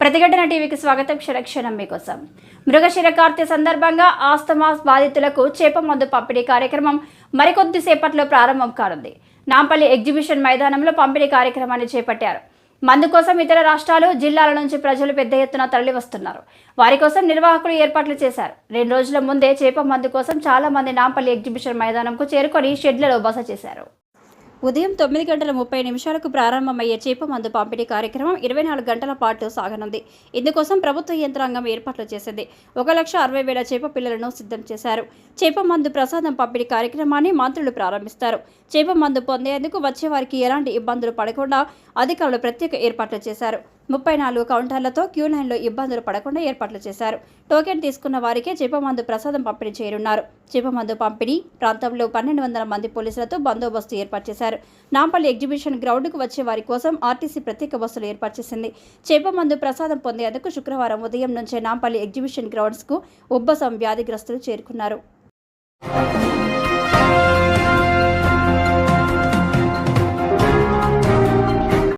ప్రతిఘటన టీవీకి స్వాగతం. క్షణక్షణం మీకోసం. మృగశిర కార్తె సందర్భంగా ఆస్తమా బాధితులకు చేప మందు పంపిణీ కార్యక్రమం మరికొద్ది సేపట్లో ప్రారంభం కానుంది. నాంపల్లి ఎగ్జిబిషన్ మైదానంలో పంపిణీ కార్యక్రమాన్ని చేపట్టారు. మందు కోసం ఇతర రాష్ట్రాలు, జిల్లాల నుంచి ప్రజలు పెద్ద ఎత్తున తరలివస్తున్నారు. వారి కోసం నిర్వాహకులు ఏర్పాట్లు చేశారు. 2 రోజుల ముందే చేప మందు కోసం చాలా మంది నాంపల్లి ఎగ్జిబిషన్ మైదానంకు చేరుకొని షెడ్లలో బస చేశారు. ఉదయం 9:30 ప్రారంభమయ్యే చేప మందు పంపిణీ కార్యక్రమం 24 గంటల పాటు సాగనుంది. ఇందుకోసం ప్రభుత్వ యంత్రాంగం ఏర్పాట్లు చేసింది. 1,60,000 చేప పిల్లలను సిద్ధం చేశారు. చేప మందు ప్రసాదం పంపిణీ కార్యక్రమాన్ని మంత్రులు ప్రారంభిస్తారు. చేప మందు పొందేందుకు వచ్చే వారికి ఎలాంటి ఇబ్బందులు పడకుండా అధికారులు ప్రత్యేక ఏర్పాట్లు చేశారు. 34 కౌంటర్లతో క్యూ లైన్లో ఇబ్బందులు పడకుండా ఏర్పాట్లు చేశారు. టోకెన్ తీసుకున్న వారికే చేప మందు ప్రసాదం పంపిణీ చేయనున్నారు. చేప మందు పంపిణీ ప్రాంతంలో 1,200 మంది పోలీసులతో బందోబస్తు ఏర్పాటు చేశారు. నాంపల్లి ఎగ్జిబిషన్ గ్రౌండ్కు వచ్చే వారి కోసం ఆర్టీసీ ప్రత్యేక బస్సులు ఏర్పాటు చేసింది. చేప మందు ప్రసాదం పొందేందుకు శుక్రవారం ఉదయం నుంచే నాంపల్లి ఎగ్జిబిషన్ గ్రౌండ్స్కు ఉబ్బసం వ్యాధిగ్రస్తులు చేరుకున్నారు.